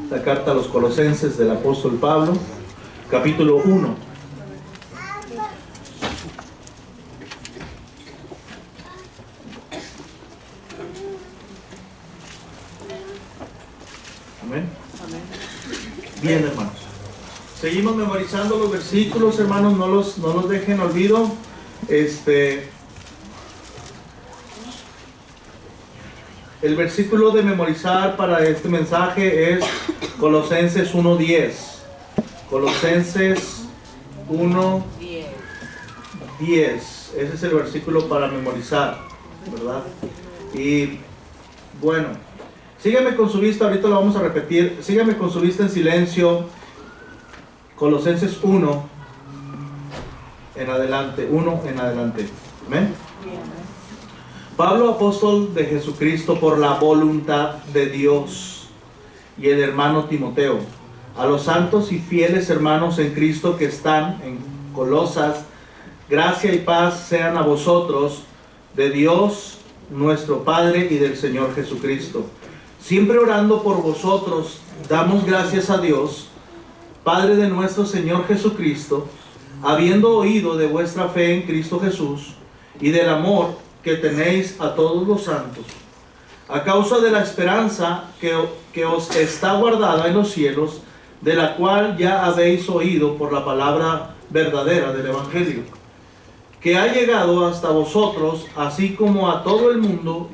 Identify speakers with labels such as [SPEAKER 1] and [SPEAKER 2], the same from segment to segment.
[SPEAKER 1] la carta a los Colosenses del apóstol Pablo, capítulo 1. Amén. Bien, hermanos. Seguimos memorizando los versículos, hermanos, no los dejen olvido. El versículo de memorizar para este mensaje es Colosenses 1:10. Colosenses 1:10. Ese es el versículo para memorizar, ¿verdad? Y bueno, sígueme con su vista, ahorita lo vamos a repetir. Sígueme con su vista en silencio. Colosenses 1 en adelante. 1 en adelante. Amén. Pablo, apóstol de Jesucristo por la voluntad de Dios, y el hermano Timoteo, a los santos y fieles hermanos en Cristo que están en Colosas, gracia y paz sean a vosotros, de Dios nuestro Padre y del Señor Jesucristo. Siempre orando por vosotros, damos gracias a Dios, Padre de nuestro Señor Jesucristo, habiendo oído de vuestra fe en Cristo Jesús y del amor que tenéis a todos los santos, a causa de la esperanza que os está guardada en los cielos, de la cual ya habéis oído por la palabra verdadera del Evangelio, que ha llegado hasta vosotros, así como a todo el mundo,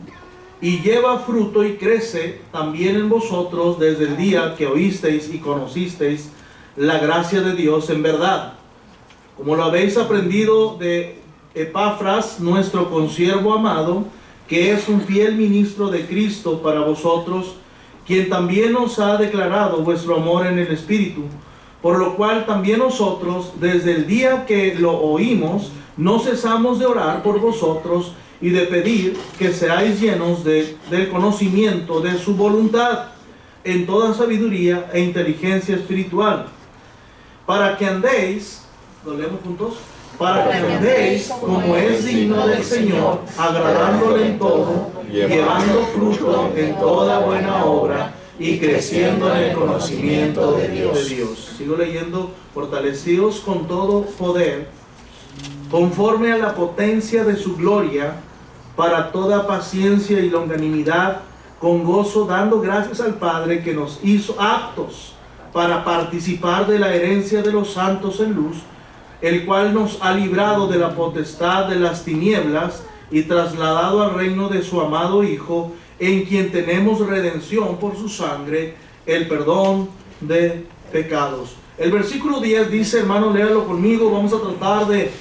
[SPEAKER 1] y lleva fruto y crece también en vosotros desde el día que oísteis y conocisteis la gracia de Dios en verdad, como lo habéis aprendido de Epafras, nuestro consiervo amado, que es un fiel ministro de Cristo para vosotros, quien también os ha declarado vuestro amor en el Espíritu, por lo cual también nosotros, desde el día que lo oímos, no cesamos de orar por vosotros y de pedir que seáis llenos del conocimiento de su voluntad, en toda sabiduría e inteligencia espiritual, para que andéis, ¿lo leemos juntos? Para que andéis como es digno del Señor, agradándole en todo, llevando fruto en toda buena obra y creciendo en el conocimiento de Dios. Sigo leyendo. Fortalecidos con todo poder, conforme a la potencia de su gloria, para toda paciencia y longanimidad, con gozo, dando gracias al Padre que nos hizo aptos para participar de la herencia de los santos en luz, el cual nos ha librado de la potestad de las tinieblas y trasladado al reino de su amado Hijo, en quien tenemos redención por su sangre, el perdón de pecados. El versículo 10 dice, hermano, léalo conmigo, vamos a tratar de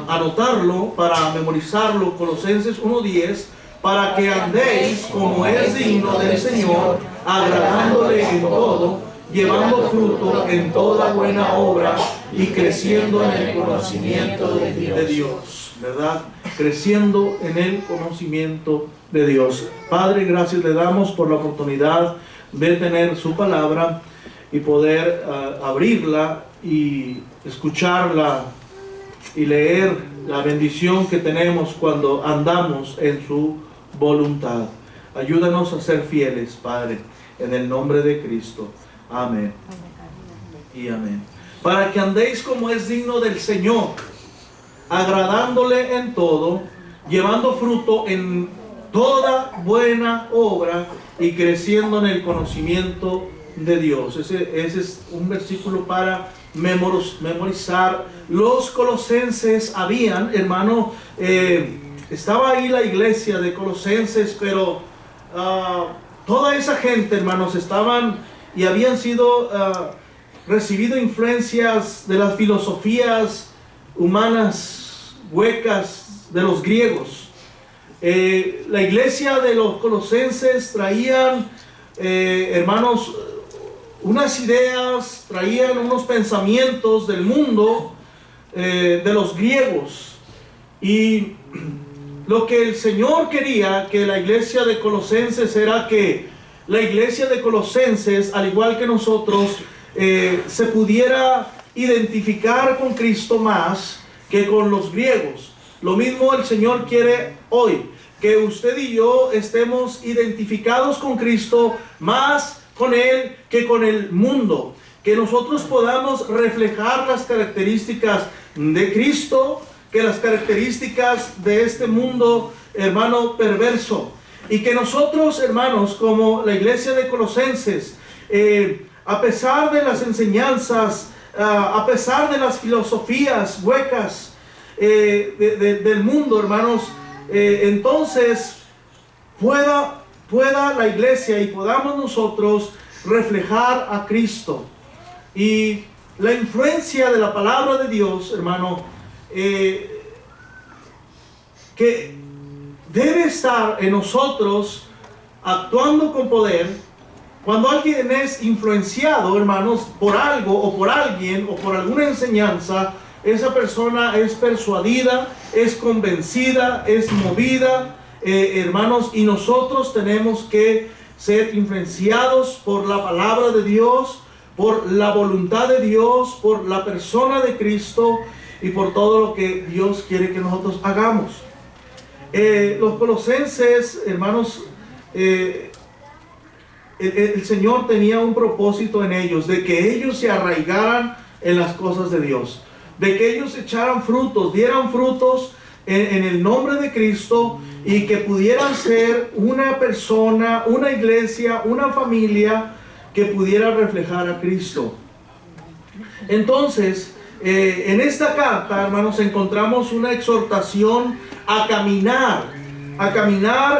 [SPEAKER 1] anotarlo para memorizarlo. Colosenses 1:10, para que andéis como es digno del Señor, agradándole en todo, llevando fruto en toda buena obra y creciendo en el conocimiento de Dios, ¿verdad? Creciendo en el conocimiento de Dios. Padre, gracias le damos por la oportunidad de tener su palabra y poder abrirla y escucharla y leer la bendición que tenemos cuando andamos en su voluntad. Ayúdanos a ser fieles, Padre, en el nombre de Cristo. Amén y amén. Para que andéis como es digno del Señor, agradándole en todo, llevando fruto en toda buena obra y creciendo en el conocimiento de Dios. Ese es un versículo para memorizar. Los colosenses habían, hermano, estaba ahí la iglesia de Colosenses, pero toda esa gente, hermanos, estaban y habían sido recibido influencias de las filosofías humanas huecas de los griegos. La iglesia de los colosenses traían, hermanos, unas ideas, traían unos pensamientos del mundo de los griegos. Y lo que el Señor quería que la iglesia de Colosenses era que la iglesia de Colosenses, al igual que nosotros, se pudiera identificar con Cristo más que con los griegos. Lo mismo el Señor quiere hoy, que usted y yo estemos identificados con Cristo más con Él que con el mundo. Que nosotros podamos reflejar las características de Cristo, que las características de este mundo, hermano, perverso. Y que nosotros, hermanos, como la iglesia de Colosenses, a pesar de las enseñanzas, a pesar de las filosofías huecas del mundo, hermanos, entonces pueda la iglesia y podamos nosotros reflejar a Cristo. Y la influencia de la palabra de Dios, hermano, que debe estar en nosotros actuando con poder. Cuando alguien es influenciado, hermanos, por algo o por alguien o por alguna enseñanza, esa persona es persuadida, es convencida, es movida, hermanos, y nosotros tenemos que ser influenciados por la palabra de Dios, por la voluntad de Dios, por la persona de Cristo y por todo lo que Dios quiere que nosotros hagamos. Los colosenses, hermanos, el Señor tenía un propósito en ellos, de que ellos se arraigaran en las cosas de Dios, de que ellos echaran frutos, dieran frutos en el nombre de Cristo, y que pudieran ser una persona, una iglesia, una familia que pudiera reflejar a Cristo. Entonces, en esta carta, hermanos, encontramos una exhortación a caminar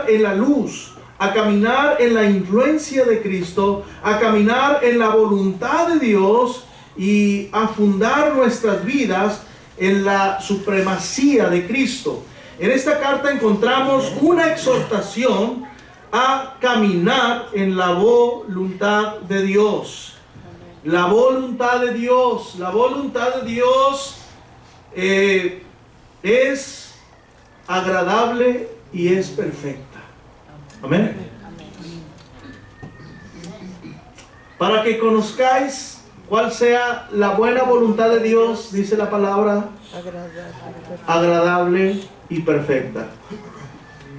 [SPEAKER 1] en la luz, a caminar en la influencia de Cristo, a caminar en la voluntad de Dios y a fundar nuestras vidas en la supremacía de Cristo. En esta carta encontramos una exhortación a caminar en la voluntad de Dios. La voluntad de Dios, es agradable y es perfecta. Amén. Para que conozcáis cuál sea la buena voluntad de Dios, dice la palabra, agradable y perfecta.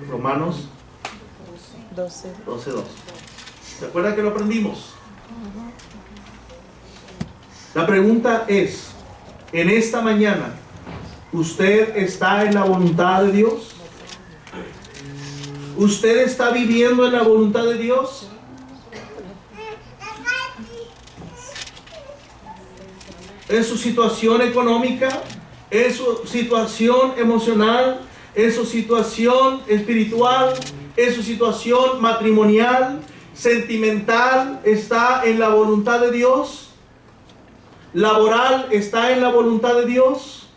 [SPEAKER 1] Romanos 12:2. ¿Se acuerdan que lo aprendimos? La pregunta es, en esta mañana, ¿usted está en la voluntad de Dios? ¿Usted está viviendo en la voluntad de Dios? ¿En su situación económica? ¿En su situación emocional? ¿En su situación espiritual? ¿En su situación matrimonial, sentimental? ¿Está en la voluntad de Dios? ¿Laboral está en la voluntad de Dios?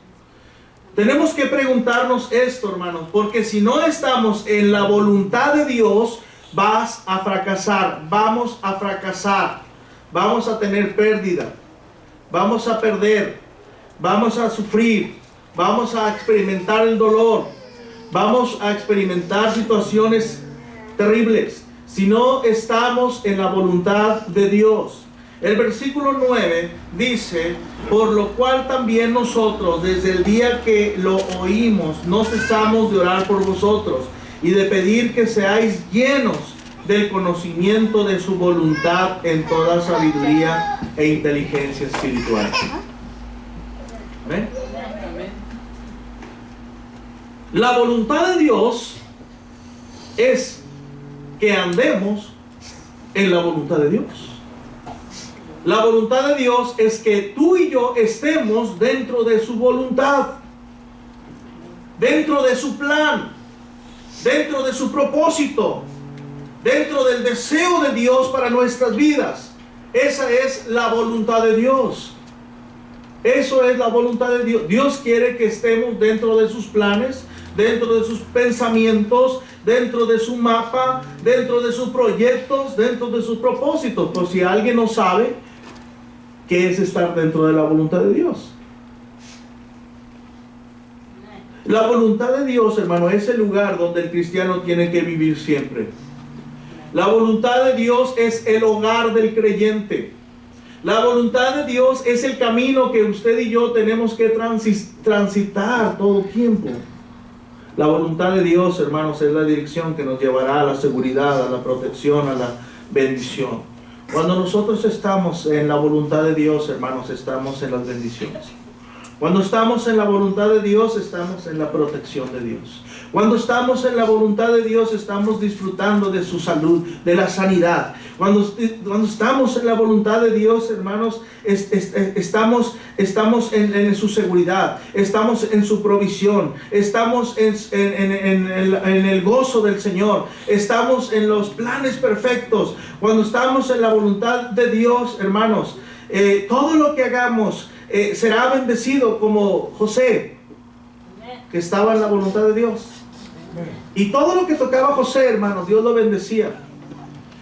[SPEAKER 1] Tenemos que preguntarnos esto, hermanos, porque si no estamos en la voluntad de Dios, vas a fracasar, vamos a fracasar, vamos a tener pérdida, vamos a perder, vamos a sufrir, vamos a experimentar el dolor, vamos a experimentar situaciones terribles si no estamos en la voluntad de Dios. El versículo 9 dice, por lo cual también nosotros desde el día que lo oímos no cesamos de orar por vosotros y de pedir que seáis llenos del conocimiento de su voluntad en toda sabiduría e inteligencia espiritual. ¿Amén? La voluntad de Dios es que andemos en la voluntad de Dios. La voluntad de Dios es que tú y yo estemos dentro de su voluntad, dentro de su plan, dentro de su propósito, dentro del deseo de Dios para nuestras vidas. Esa es la voluntad de Dios. Eso es la voluntad de Dios. Dios quiere que estemos dentro de sus planes, dentro de sus pensamientos, dentro de su mapa, dentro de sus proyectos, dentro de sus propósitos. Por si alguien no sabe qué es estar dentro de la voluntad de Dios. La voluntad de Dios, hermano, es el lugar donde el cristiano tiene que vivir siempre. La voluntad de Dios es el hogar del creyente. La voluntad de Dios es el camino que usted y yo tenemos que transitar todo el tiempo. La voluntad de Dios, hermanos, es la dirección que nos llevará a la seguridad, a la protección, a la bendición. Cuando nosotros estamos en la voluntad de Dios, hermanos, estamos en las bendiciones. Cuando estamos en la voluntad de Dios, estamos en la protección de Dios. Cuando estamos en la voluntad de Dios, estamos disfrutando de su salud, de la sanidad. Cuando estamos en la voluntad de Dios, hermanos, estamos en su seguridad, estamos en su provisión, estamos en el gozo del Señor, estamos en los planes perfectos. Cuando estamos en la voluntad de Dios, hermanos, todo lo que hagamos será bendecido, como José, que estaba en la voluntad de Dios. Y todo lo que tocaba José, hermanos, Dios lo bendecía.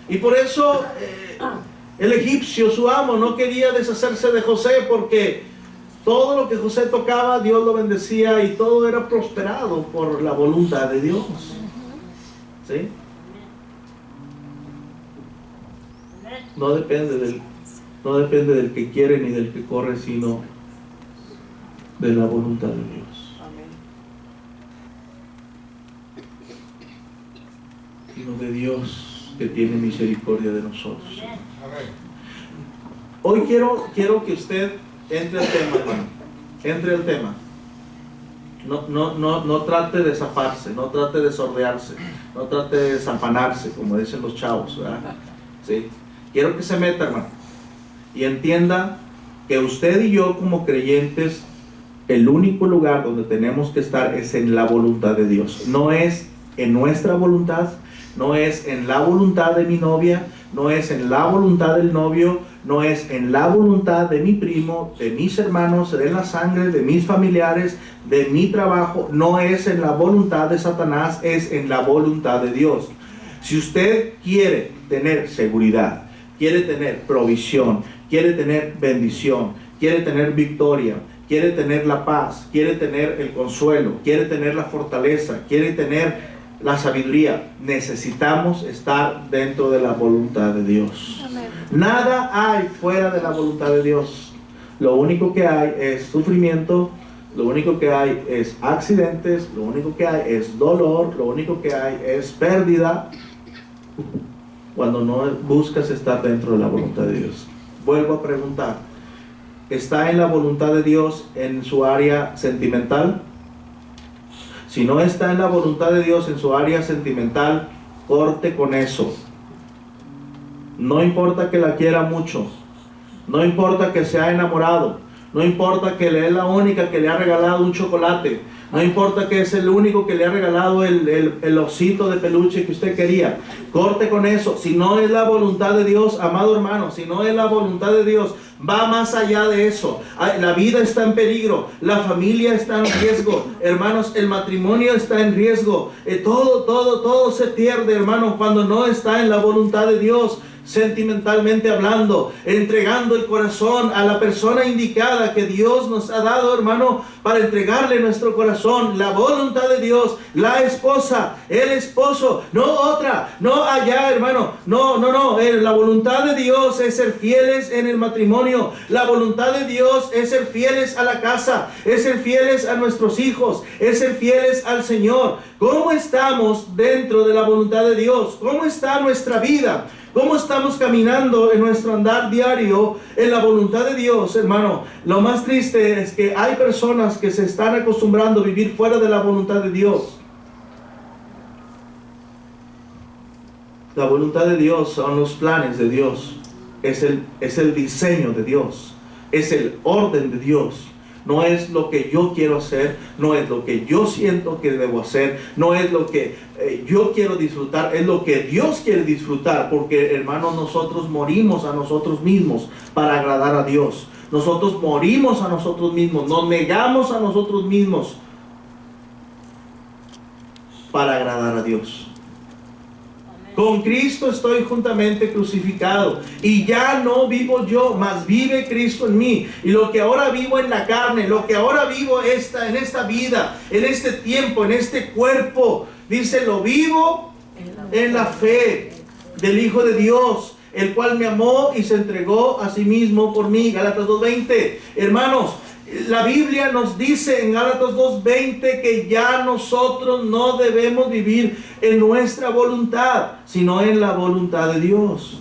[SPEAKER 1] Y por eso el egipcio, su amo, no quería deshacerse de José, porque todo lo que José tocaba, Dios lo bendecía, y todo era prosperado por la voluntad de Dios. ¿Sí? No depende del que quiere ni del que corre, sino de la voluntad de Dios. Sino de Dios, que tiene misericordia de nosotros. Hoy quiero que usted entre al tema, hermano. Entre al tema. No trate de zafarse, no trate de sordearse, no trate de desafanarse, como dicen los chavos, ¿verdad? ¿Sí? Quiero que se meta, hermano, y entienda que usted y yo, como creyentes, el único lugar donde tenemos que estar es en la voluntad de Dios. No es en nuestra voluntad, no es en la voluntad de mi novia, no es en la voluntad del novio, no es en la voluntad de mi primo, de mis hermanos, de la sangre, de mis familiares, de mi trabajo. No es en la voluntad de Satanás, es en la voluntad de Dios. Si usted quiere tener seguridad, quiere tener provisión, quiere tener bendición, quiere tener victoria, quiere tener la paz, quiere tener el consuelo, quiere tener la fortaleza, quiere tener la sabiduría, necesitamos estar dentro de la voluntad de Dios. Amén. Nada hay fuera de la voluntad de Dios. Lo único que hay es sufrimiento, lo único que hay es accidentes, lo único que hay es dolor, lo único que hay es pérdida, cuando no buscas estar dentro de la voluntad de Dios. Vuelvo a preguntar, ¿está en la voluntad de Dios en su área sentimental? Si no está en la voluntad de Dios en su área sentimental, corte con eso. No importa que la quiera mucho, no importa que se ha enamorado, no importa que le es la única que le ha regalado un chocolate, no importa que es el único que le ha regalado el osito de peluche que usted quería. Corte con eso. Si no es la voluntad de Dios, amado hermano, si no es la voluntad de Dios, va más allá de eso. La vida está en peligro, la familia está en riesgo, hermanos, el matrimonio está en riesgo. Todo se pierde, hermano, cuando no está en la voluntad de Dios. Sentimentalmente hablando, entregando el corazón a la persona indicada que Dios nos ha dado, hermano, para entregarle nuestro corazón, la voluntad de Dios, la esposa, el esposo, no otra, no allá, hermano, no, la voluntad de Dios es ser fieles en el matrimonio, la voluntad de Dios es ser fieles a la casa, es ser fieles a nuestros hijos, es ser fieles al Señor. ¿Cómo estamos dentro de la voluntad de Dios? ¿Cómo está nuestra vida? ¿Cómo estamos caminando en nuestro andar diario en la voluntad de Dios, hermano? Lo más triste es que hay personas que se están acostumbrando a vivir fuera de la voluntad de Dios. La voluntad de Dios son los planes de Dios. Es el diseño de Dios. Es el orden de Dios. No es lo que yo quiero hacer, no es lo que yo siento que debo hacer, no es lo que yo quiero disfrutar, es lo que Dios quiere disfrutar, porque, hermanos, nosotros morimos a nosotros mismos para agradar a Dios. Nosotros morimos a nosotros mismos, nos negamos a nosotros mismos para agradar a Dios. Con Cristo estoy juntamente crucificado, y ya no vivo yo, mas vive Cristo en mí. Y lo que ahora vivo en la carne, lo que ahora vivo en esta vida, en este tiempo, en este cuerpo, dice, lo vivo en la fe del Hijo de Dios, el cual me amó y se entregó a sí mismo por mí. Gálatas 2:20. Hermanos, la Biblia nos dice en Gálatas 2:20 que ya nosotros no debemos vivir en nuestra voluntad, sino en la voluntad de Dios.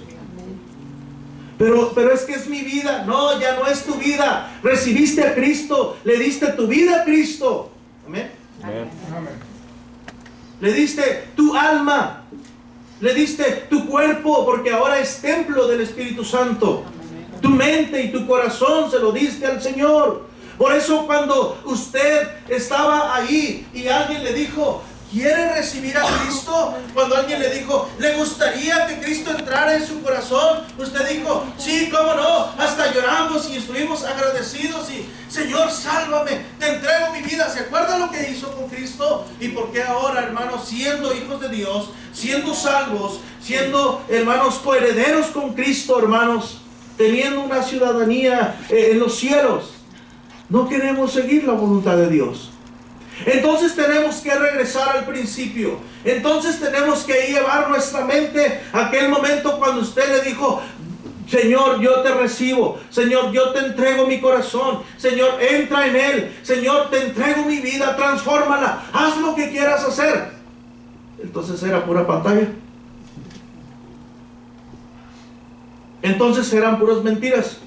[SPEAKER 1] Pero es que es mi vida. No, ya no es tu vida. Recibiste a Cristo, le diste tu vida a Cristo. Amén.
[SPEAKER 2] Amén.
[SPEAKER 1] Le diste tu alma, le diste tu cuerpo, porque ahora es templo del Espíritu Santo. Tu mente y tu corazón se lo diste al Señor. Por eso cuando usted estaba ahí y alguien le dijo, ¿quiere recibir a Cristo? Cuando alguien le dijo, ¿le gustaría que Cristo entrara en su corazón? Usted dijo, sí, cómo no. Hasta lloramos y estuvimos agradecidos y, Señor, sálvame, te entrego mi vida. ¿Se acuerda lo que hizo con Cristo? Y por qué ahora, hermanos, siendo hijos de Dios, siendo salvos, siendo, hermanos, coherederos con Cristo, hermanos, teniendo una ciudadanía en los cielos, no queremos seguir la voluntad de Dios? Entonces tenemos que regresar al principio. Entonces tenemos que llevar nuestra mente a aquel momento cuando usted le dijo, Señor, yo te recibo. Señor, yo te entrego mi corazón. Señor, entra en él. Señor, te entrego mi vida, transfórmala. Haz lo que quieras hacer. Entonces era pura pantalla. Entonces eran puras mentiras.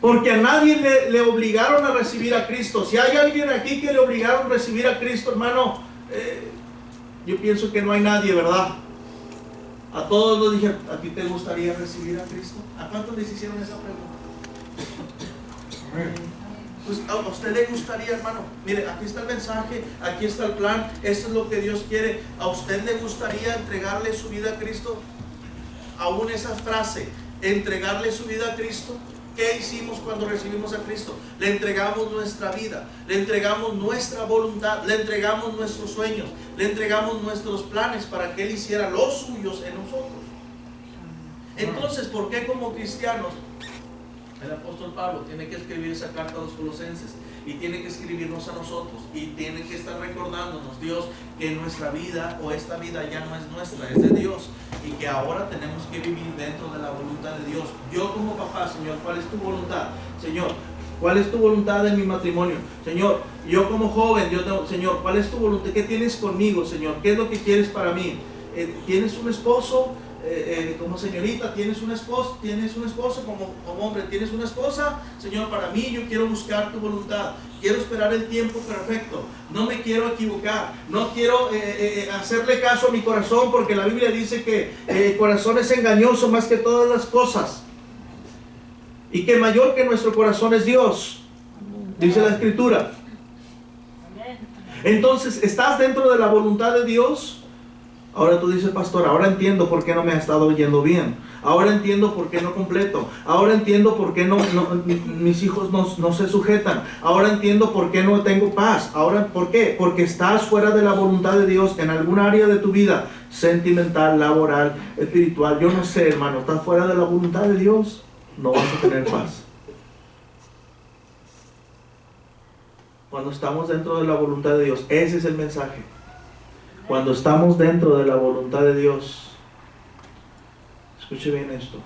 [SPEAKER 1] Porque a nadie le obligaron a recibir a Cristo. Si hay alguien aquí que le obligaron a recibir a Cristo, hermano, yo pienso que no hay nadie, ¿verdad? A todos nos dijeron, ¿a ti te gustaría recibir a Cristo? ¿A cuántos les hicieron esa pregunta? Pues a usted le gustaría, hermano. Mire, aquí está el mensaje, aquí está el plan, esto es lo que Dios quiere. ¿A usted le gustaría entregarle su vida a Cristo? Aún esa frase, entregarle su vida a Cristo. ¿Qué hicimos cuando recibimos a Cristo? Le entregamos nuestra vida, le entregamos nuestra voluntad, le entregamos nuestros sueños, le entregamos nuestros planes para que Él hiciera los suyos en nosotros. Entonces, ¿por qué como cristianos el apóstol Pablo tiene que escribir esa carta a los Colosenses y tiene que escribirnos a nosotros y tiene que estar recordándonos, Dios, que nuestra vida o esta vida ya no es nuestra, es de Dios, y que ahora tenemos que vivir dentro de la voluntad de Dios? Yo como papá, Señor, ¿cuál es tu voluntad? Señor, ¿cuál es tu voluntad en mi matrimonio? Señor, yo como joven, Señor, ¿cuál es tu voluntad? ¿Qué tienes conmigo, Señor? ¿Qué es lo que quieres para mí? ¿Tienes un esposo? Como señorita, ¿tienes un esposo como hombre? ¿Tienes una esposa? Señor, para mí yo quiero buscar tu voluntad, quiero esperar el tiempo perfecto, no me quiero equivocar, no quiero hacerle caso a mi corazón, porque la Biblia dice que el corazón es engañoso más que todas las cosas y que mayor que nuestro corazón es Dios, dice la Escritura. Entonces, ¿estás dentro de la voluntad de Dios? Ahora tú dices, pastor, ahora entiendo por qué no me ha estado yendo bien. Ahora entiendo por qué no completo. Ahora entiendo por qué mis hijos no se sujetan. Ahora entiendo por qué no tengo paz. Ahora, ¿por qué? Porque estás fuera de la voluntad de Dios en algún área de tu vida, sentimental, laboral, espiritual. Yo no sé, hermano, estás fuera de la voluntad de Dios, no vas a tener paz. Cuando estamos dentro de la voluntad de Dios, ese es el mensaje. Cuando estamos dentro de la voluntad de Dios, escuche bien esto,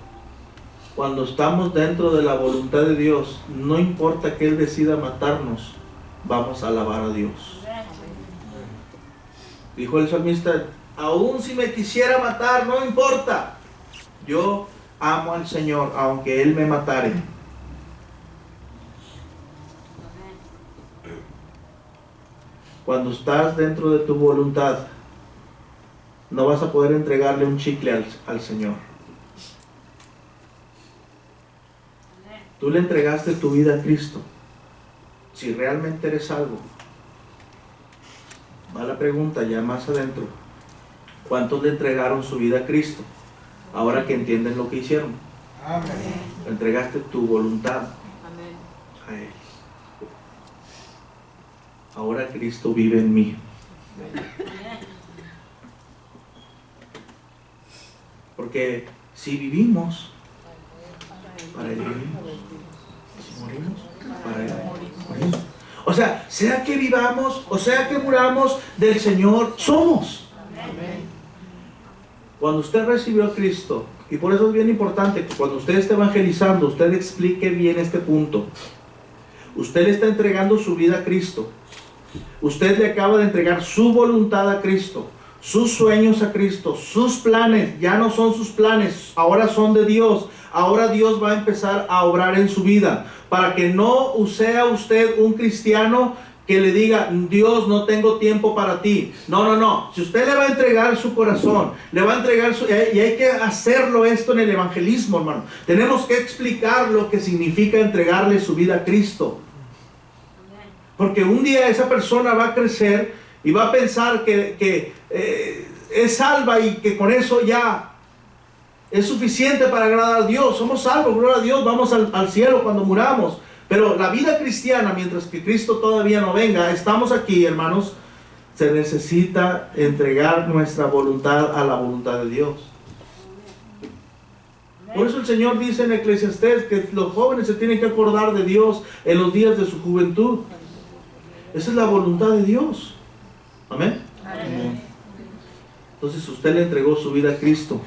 [SPEAKER 1] cuando estamos dentro de la voluntad de Dios, no importa que Él decida matarnos, vamos a alabar a Dios. Dijo el salmista, aún si me quisiera matar, no importa, yo amo al Señor, aunque Él me matare. Cuando estás dentro de tu voluntad, no vas a poder entregarle un chicle al Señor. Tú le entregaste tu vida a Cristo. Si realmente eres salvo, va la pregunta ya más adentro. ¿Cuántos le entregaron su vida a Cristo? Ahora que entienden lo que hicieron.
[SPEAKER 3] Amén.
[SPEAKER 1] Le entregaste tu voluntad a Él. Ahora Cristo vive en mí. Porque si vivimos, para Él vivimos. Si morimos, para Él morimos. O sea que vivamos, o sea que muramos, del Señor somos. Cuando usted recibió a Cristo, y por eso es bien importante que cuando usted esté evangelizando, usted explique bien este punto. Usted le está entregando su vida a Cristo. Usted le acaba de entregar su voluntad a Cristo. sus sueños a Cristo, sus planes ya no son sus planes, ahora son de Dios. Ahora Dios va a empezar a obrar en su vida, para que no sea usted un cristiano que le diga: Dios, no tengo tiempo para ti. No. Si usted le va a entregar su corazón, le va a entregar y hay que hacerlo esto en el evangelismo, hermano. Tenemos que explicar lo que significa entregarle su vida a Cristo. Porque un día esa persona va a crecer y va a pensar que es salva y que con eso ya es suficiente para agradar a Dios. Somos salvos, gloria a Dios, vamos al cielo cuando muramos. Pero la vida cristiana, mientras que Cristo todavía no venga, estamos aquí, hermanos, se necesita entregar nuestra voluntad a la voluntad de Dios. Por eso el Señor dice en Eclesiastés que los jóvenes se tienen que acordar de Dios en los días de su juventud. Esa es la voluntad de Dios. Amén.
[SPEAKER 2] Amén.
[SPEAKER 1] Entonces usted le entregó su vida a Cristo.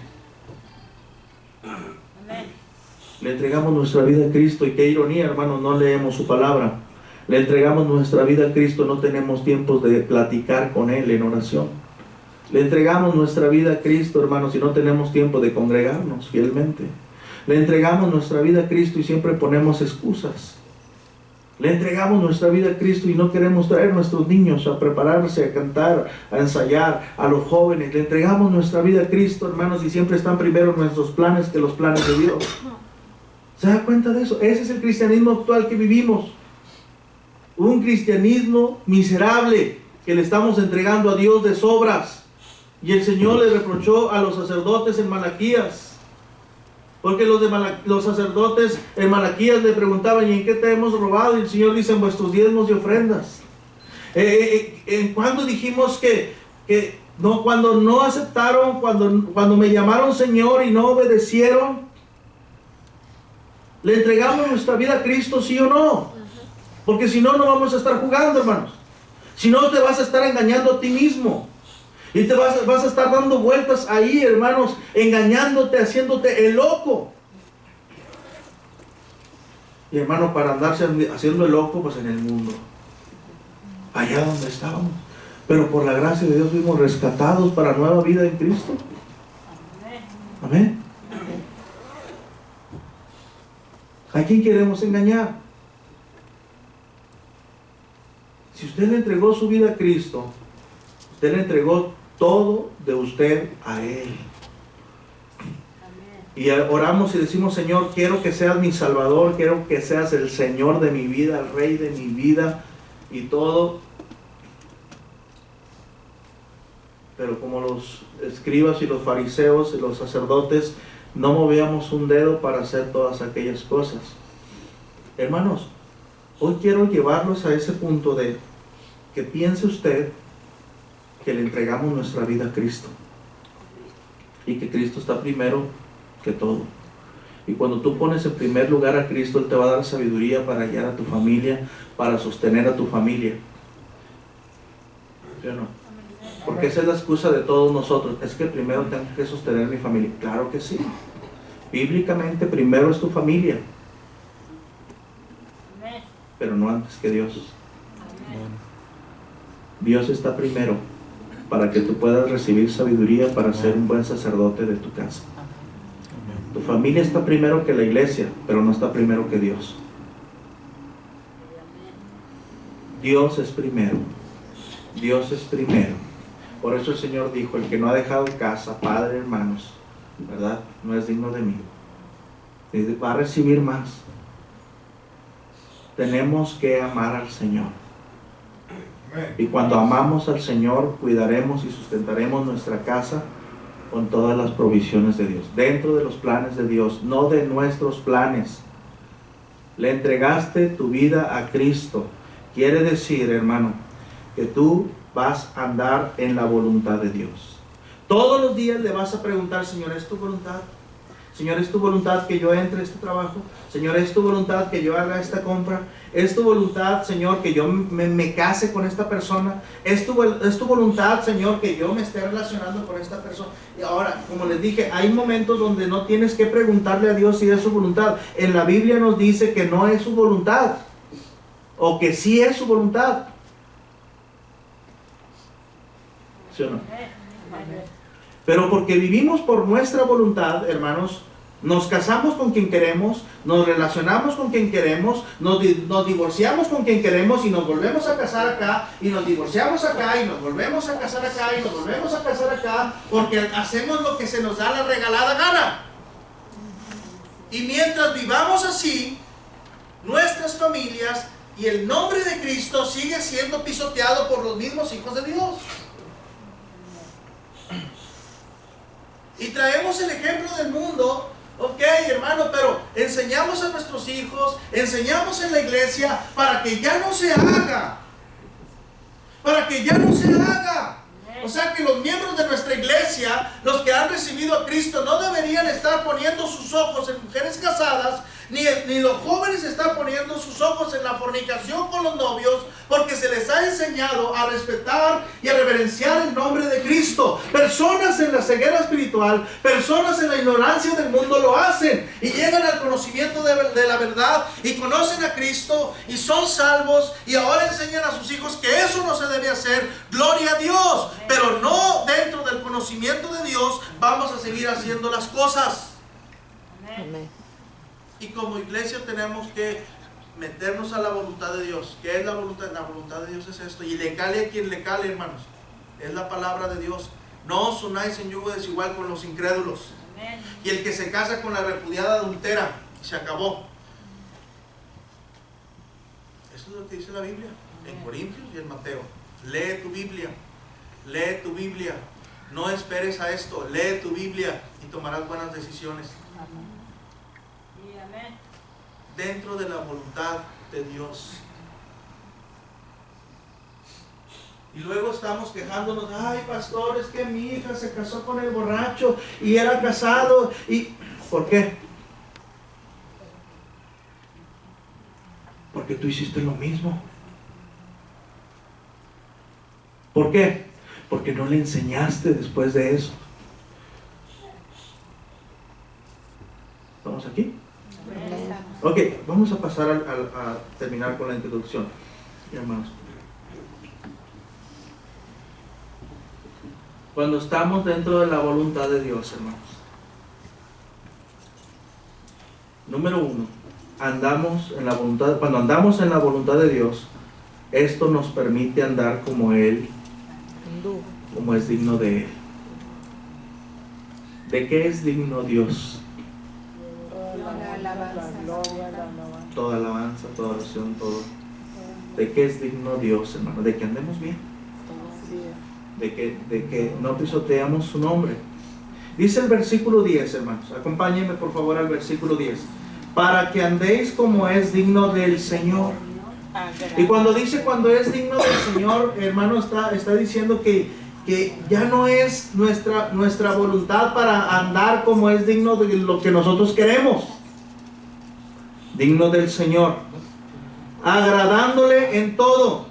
[SPEAKER 1] Le entregamos nuestra vida a Cristo, y qué ironía, hermanos, no leemos su palabra. Le entregamos nuestra vida a Cristo, no tenemos tiempos de platicar con Él en oración. Le entregamos nuestra vida a Cristo, hermanos, y no tenemos tiempo de congregarnos fielmente. Le entregamos nuestra vida a Cristo y siempre ponemos excusas. Le entregamos nuestra vida a Cristo y no queremos traer a nuestros niños a prepararse, a cantar, a ensayar, a los jóvenes. Le entregamos nuestra vida a Cristo, hermanos, y siempre están primero nuestros planes que los planes de Dios. ¿Se da cuenta de eso? Ese es el cristianismo actual que vivimos. Un cristianismo miserable que le estamos entregando a Dios de sobras. Y el Señor le reprochó a los sacerdotes en Malaquías. Porque los sacerdotes en Malaquías le preguntaban: ¿y en qué te hemos robado? Y el Señor dice: en vuestros diezmos y ofrendas. ¿Cuándo dijimos no, cuando no aceptaron, cuando me llamaron Señor y no obedecieron? ¿Le entregamos nuestra vida a Cristo, sí o no? Porque si no, no vamos a estar jugando, hermanos. Si no, te vas a estar engañando a ti mismo. Y te vas a estar dando vueltas ahí, hermanos, engañándote, haciéndote el loco. Y hermano, para andarse haciendo el loco, pues en el mundo, allá donde estábamos. Pero por la gracia de Dios fuimos rescatados para nueva vida en Cristo. Amén. ¿A quién queremos engañar? Si usted le entregó su vida a Cristo, usted le entregó todo de usted a Él. Y oramos y decimos: Señor, quiero que seas mi Salvador, quiero que seas el Señor de mi vida, el Rey de mi vida y todo. Pero como los escribas y los fariseos y los sacerdotes, no movíamos un dedo para hacer todas aquellas cosas. Hermanos, hoy quiero llevarlos a ese punto de que piense usted que le entregamos nuestra vida a Cristo y que Cristo está primero que todo. Y cuando tú pones en primer lugar a Cristo, Él te va a dar sabiduría para guiar a tu familia, para sostener a tu familia. ¿Sí o no? Porque esa es la excusa de todos nosotros: es que primero tengo que sostener a mi familia. Claro que sí. Bíblicamente primero es tu familia, pero no antes que Dios. Dios está primero para que tú puedas recibir sabiduría para ser un buen sacerdote de tu casa. Tu familia está primero que la iglesia, pero no está primero que Dios. Dios es primero. Dios es primero. Por eso el Señor dijo: el que no ha dejado casa, padre, hermanos, ¿verdad?, no es digno de mí. Va a recibir más. Tenemos que amar al Señor. Y cuando amamos al Señor, cuidaremos y sustentaremos nuestra casa con todas las provisiones de Dios, dentro de los planes de Dios, no de nuestros planes. Le entregaste tu vida a Cristo. Quiere decir, hermano, que tú vas a andar en la voluntad de Dios. Todos los días le vas a preguntar: Señor, ¿es tu voluntad? Señor, ¿es tu voluntad que yo entre a este trabajo? Señor, ¿es tu voluntad que yo haga esta compra? ¿Es tu voluntad, Señor, que yo me case con esta persona? ¿Es tu voluntad, Señor, que yo me esté relacionando con esta persona? Y ahora, como les dije, hay momentos donde no tienes que preguntarle a Dios si es su voluntad. En la Biblia nos dice que no es su voluntad, o que sí es su voluntad. ¿Sí o no? Pero porque vivimos por nuestra voluntad, hermanos, nos casamos con quien queremos, nos relacionamos con quien queremos, nos divorciamos con quien queremos y nos volvemos a casar acá, y nos divorciamos acá, y nos volvemos a casar acá, y nos volvemos a casar acá, porque hacemos lo que se nos da la regalada gana. Y mientras vivamos así, nuestras familias y el nombre de Cristo sigue siendo pisoteado por los mismos hijos de Dios. Y traemos el ejemplo del mundo. Ok, hermano, pero enseñamos a nuestros hijos, enseñamos en la iglesia para que ya no se haga. Para que ya no se haga. O sea que los miembros de nuestra iglesia, los que han recibido a Cristo, no deberían estar poniendo sus ojos en mujeres casadas, ni los jóvenes están poniendo sus ojos en la fornicación con los novios, porque se les ha enseñado a respetar y a reverenciar el nombre de Cristo. Personas en la ceguera espiritual, personas en la ignorancia del mundo lo hacen y llegan al conocimiento de la verdad y conocen a Cristo y son salvos, y ahora enseñan a sus hijos que eso no se debe hacer. Gloria a Dios, pero no dentro del conocimiento de Dios vamos a seguir haciendo las cosas.
[SPEAKER 2] Amén.
[SPEAKER 1] Y como iglesia tenemos que meternos a la voluntad de Dios. ¿Qué es la voluntad? La voluntad de Dios es esto. Y le cale a quien le cale, hermanos. Es la palabra de Dios. No os unáis en yugo desigual con los incrédulos. Amén. Y el que se casa con la repudiada adultera, se acabó. Eso es lo que dice la Biblia en Corintios y en Mateo. Lee tu Biblia. Lee tu Biblia. No esperes a esto. Lee tu Biblia y tomarás buenas decisiones.
[SPEAKER 2] Amén.
[SPEAKER 1] Dentro de la voluntad de Dios. Y luego estamos quejándonos: ay, pastor, es que mi hija se casó con el borracho y era casado. ¿Y por qué? Porque tú hiciste lo mismo. ¿Por qué? Porque no le enseñaste después de eso. ¿Estamos aquí? Ok, vamos a pasar a terminar con la introducción, hermanos. Cuando estamos dentro de la voluntad de Dios, hermanos, número uno, cuando andamos en la voluntad de Dios, esto nos permite andar como Él, como es digno de Él. ¿De qué es digno Dios? Toda alabanza, toda oración, todo. ¿De qué es digno Dios, hermano? De que andemos bien. De que no pisoteamos su nombre. Dice el versículo 10, hermanos. Acompáñenme por favor al versículo 10. Para que andéis como es digno del Señor. Y cuando dice cuando es digno del Señor, hermano, está diciendo que ya no es nuestra voluntad para andar como es digno de lo que nosotros queremos. Digno del Señor, agradándole en todo,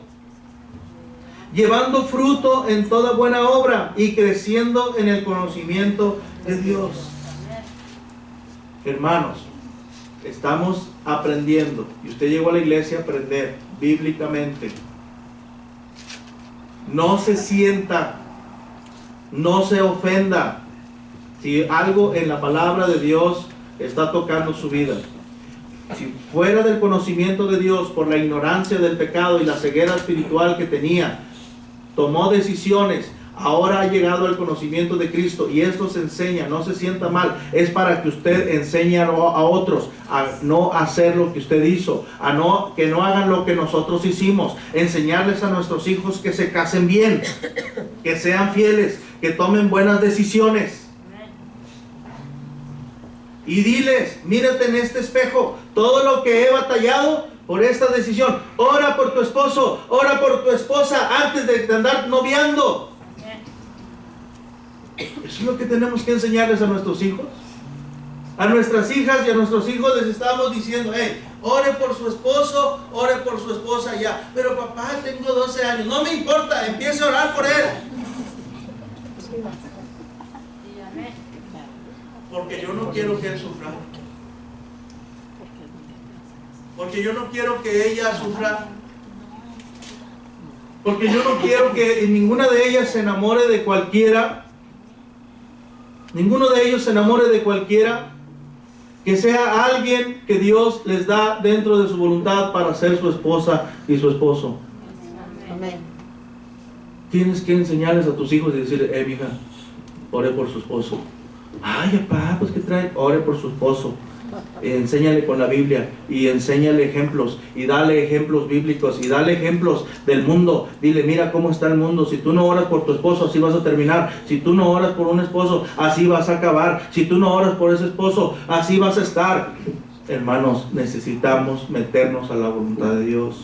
[SPEAKER 1] llevando fruto en toda buena obra y creciendo en el conocimiento de Dios. Hermanos, estamos aprendiendo, y usted llegó a la iglesia a aprender bíblicamente. No se sienta, no se ofenda si algo en la palabra de Dios está tocando su vida. Si fuera del conocimiento de Dios, por la ignorancia del pecado y la ceguera espiritual que tenía, tomó decisiones, ahora ha llegado al conocimiento de Cristo y esto se enseña, no se sienta mal, es para que usted enseñe a otros a no hacer lo que usted hizo, que no hagan lo que nosotros hicimos, enseñarles a nuestros hijos que se casen bien, que sean fieles, que tomen buenas decisiones. Y diles: mírate en este espejo, todo lo que he batallado por esta decisión. Ora por tu esposo, ora por tu esposa antes de andar noviando. Eso es lo que tenemos que enseñarles a nuestros hijos. A nuestras hijas y a nuestros hijos les estamos diciendo: ore por su esposo, ore por su esposa ya. Pero papá, tengo 12 años, no me importa, empiece a orar por él. Porque yo no quiero que él sufra. Porque yo no quiero que ella sufra. Porque yo no quiero que ninguna de ellas se enamore de cualquiera. Ninguno de ellos se enamore de cualquiera, que sea alguien que Dios les da dentro de su voluntad para ser su esposa y su esposo.
[SPEAKER 2] Amén.
[SPEAKER 1] Tienes que enseñarles a tus hijos y decirle, mija, ore por su esposo. Ay, papá, pues ¿qué trae? Ore por su esposo. Enséñale con la Biblia y enséñale ejemplos y dale ejemplos bíblicos y dale ejemplos del mundo. Dile, mira cómo está el mundo. Si tú no oras por tu esposo, así vas a terminar. Si tú no oras por un esposo, así vas a acabar. Si tú no oras por ese esposo, así vas a estar. Hermanos, necesitamos meternos a la voluntad de Dios.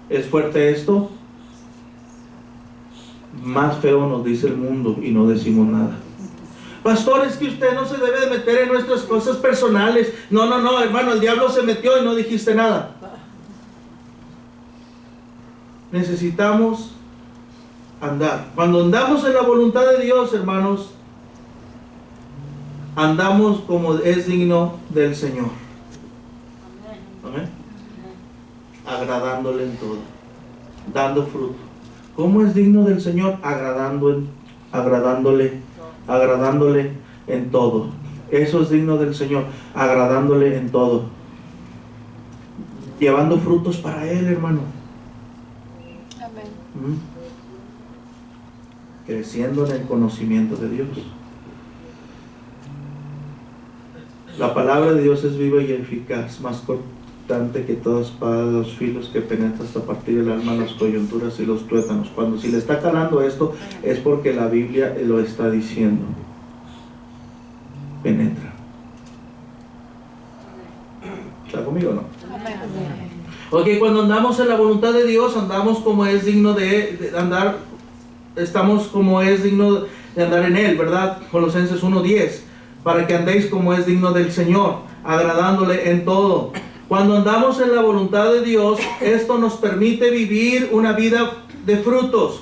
[SPEAKER 1] ¿Es fuerte esto? Más feo nos dice el mundo y no decimos nada. Pastor, es que usted no se debe de meter en nuestras cosas personales. No, hermano, el diablo se metió y no dijiste nada. Necesitamos andar. Cuando andamos en la voluntad de Dios, hermanos, andamos como es digno del Señor. Amén. Agradándole en todo, dando fruto. ¿Cómo es digno del Señor? Agradándole en todo. Eso es digno del Señor, agradándole en todo, llevando frutos para Él, hermano.
[SPEAKER 2] Amén.
[SPEAKER 1] Creciendo en el conocimiento de Dios. La palabra de Dios es viva y eficaz, más cortante que toda espada de dos filos, que penetra hasta partir el alma, las coyunturas y los tuétanos. Cuando si le está calando esto, es porque la Biblia lo está diciendo. Penetra. ¿Está conmigo o no?
[SPEAKER 2] Amén.
[SPEAKER 1] Ok, cuando andamos en la voluntad de Dios, andamos como es digno de andar, estamos como es digno de andar en Él, ¿verdad? Colosenses 1:10, para que andéis como es digno del Señor, agradándole en todo. Cuando andamos en la voluntad de Dios, esto nos permite vivir una vida de frutos.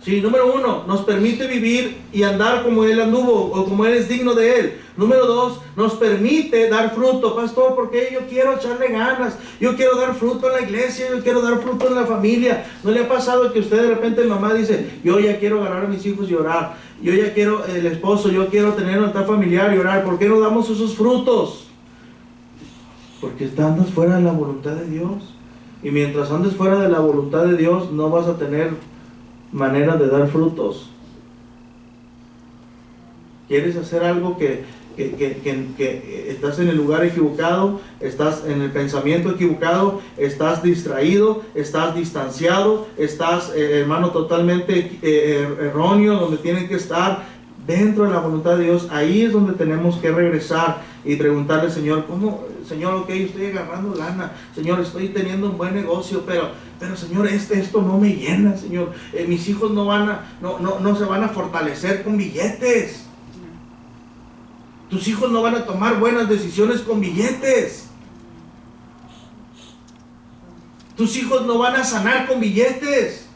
[SPEAKER 1] Sí, número 1, nos permite vivir y andar como Él anduvo, o como Él es digno de Él. Número 2, nos permite dar fruto. Pastor, porque yo quiero echarle ganas, yo quiero dar fruto en la iglesia, yo quiero dar fruto en la familia. ¿No le ha pasado que usted de repente, mamá dice, yo ya quiero agarrar a mis hijos y orar, yo ya quiero el esposo, yo quiero tener una altar familiar y orar? ¿Por qué no damos esos frutos? Porque andas fuera de la voluntad de Dios. Y mientras andes fuera de la voluntad de Dios, no vas a tener manera de dar frutos. ¿Quieres hacer algo que estás en el lugar equivocado, estás en el pensamiento equivocado, estás distraído, estás distanciado, estás, hermano, totalmente erróneo, donde tienen que estar dentro de la voluntad de Dios? Ahí es donde tenemos que regresar y preguntarle, Señor, ¿cómo? Señor, ok, estoy agarrando lana, Señor, estoy teniendo un buen negocio, pero Señor, esto no me llena, Señor. Mis hijos no se van a fortalecer con billetes. Tus hijos no van a tomar buenas decisiones con billetes. Tus hijos no van a sanar con billetes.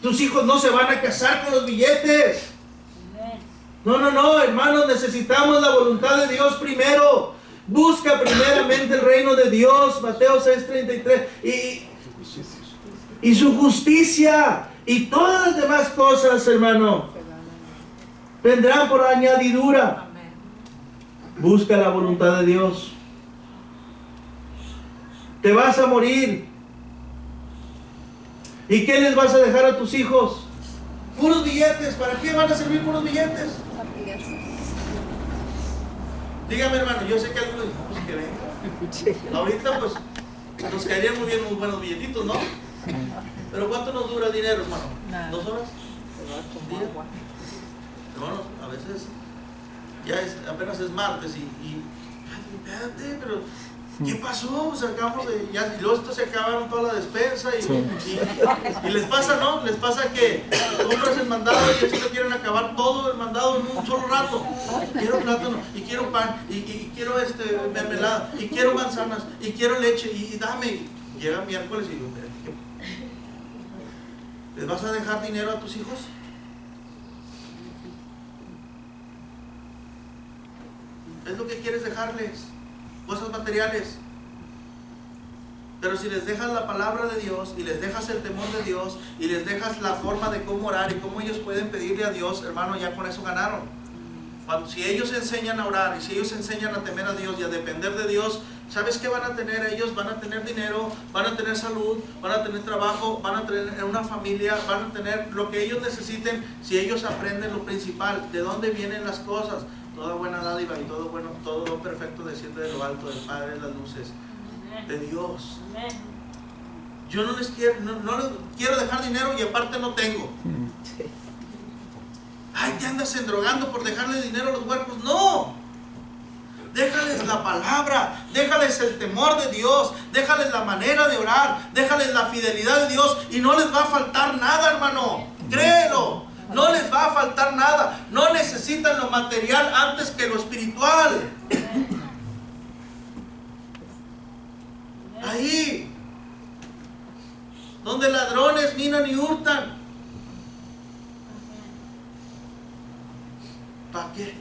[SPEAKER 1] Tus hijos no se van a casar con los billetes. No, hermanos, necesitamos la voluntad de Dios primero. Busca primeramente el reino de Dios, Mateo 6:33, y su justicia, y todas las demás cosas, hermano, vendrán por añadidura. Busca la voluntad de Dios. Te vas a morir. ¿Y qué les vas a dejar a tus hijos? Puros billetes. ¿Para qué van a servir puros billetes? Dígame, hermano, yo sé que algunos dicen, pues que venga. Ahorita pues nos caerían muy bien unos buenos billetitos, ¿no? Pero ¿cuánto nos dura el dinero, hermano?
[SPEAKER 2] Nada.
[SPEAKER 1] 2 horas. ¿Día? Hermanos, a veces ya apenas es martes y espérate, pero ¿qué pasó? Sacamos y luego esto se acabaron toda la despensa y les pasa, ¿no? Les pasa que compras el mandado y es que quieren acabar todo el mandado en un solo rato. Quiero plátano, y quiero pan, y quiero mermelada, y quiero manzanas, y quiero leche, y dame. Llega miércoles y digo, ¿les vas a dejar dinero a tus hijos? ¿Es lo que quieres dejarles? Cosas materiales. Pero si les dejas la palabra de Dios y les dejas el temor de Dios y les dejas la forma de cómo orar y cómo ellos pueden pedirle a Dios, hermano, ya con eso ganaron. Si ellos enseñan a orar y si ellos enseñan a temer a Dios y a depender de Dios, ¿sabes qué van a tener ellos? Van a tener dinero, van a tener salud, van a tener trabajo, van a tener una familia, van a tener lo que ellos necesiten si ellos aprenden lo principal, de dónde vienen las cosas. Toda buena dádiva y todo bueno, todo lo perfecto desciende de lo alto, del Padre de las luces, de Dios. Yo no les quiero dejar dinero y aparte no tengo. Ay, te andas endrogando por dejarle dinero a los huercos. No, déjales la palabra, déjales el temor de Dios, déjales la manera de orar, déjales la fidelidad de Dios y no les va a faltar nada, hermano, créelo, no les va a faltar nada. No necesitan lo material antes que lo espiritual. Ahí donde ladrones minan y hurtan, ¿para qué?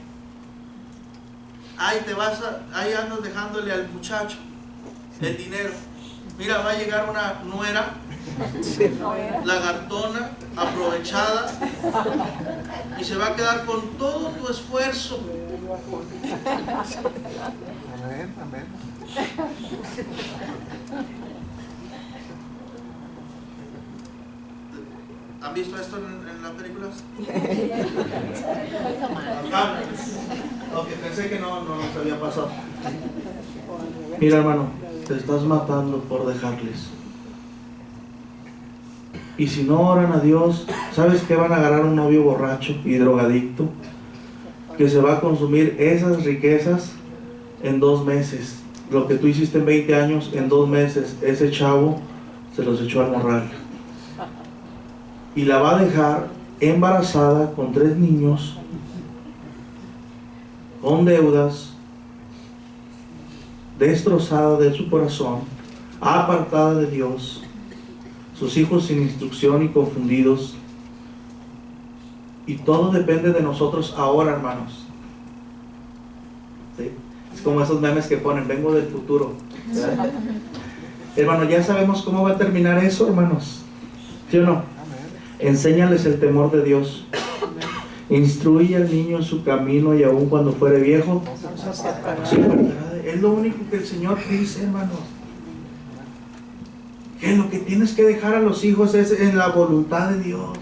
[SPEAKER 1] Ahí andas dejándole al muchacho el dinero. Mira, va a llegar una nuera lagartona, aprovechada, y se va a quedar con todo tu esfuerzo.
[SPEAKER 3] Amén, amén.
[SPEAKER 1] ¿Han visto esto en las películas? Aunque pensé que no nos había pasado. Mira, hermano, te estás matando por dejarles. Y si no oran a Dios, ¿sabes qué? Van a agarrar un novio borracho y drogadicto que se va a consumir esas riquezas en 2 meses. Lo que tú hiciste en 20 años, en 2 meses, ese chavo se los echó al morral. Y la va a dejar embarazada con 3 niños, con deudas, destrozada de su corazón, apartada de Dios, sus hijos sin instrucción y confundidos. Y todo depende de nosotros ahora, hermanos. ¿Sí? Es como esos memes que ponen, vengo del futuro. ¿Verdad? Hermano, ya sabemos cómo va a terminar eso, hermanos. ¿Sí o no? Enséñales el temor de Dios. Instruye al niño en su camino y aun cuando fuere viejo, es lo único que el Señor dice, hermanos. Que lo que tienes que dejar a los hijos es en la voluntad de Dios.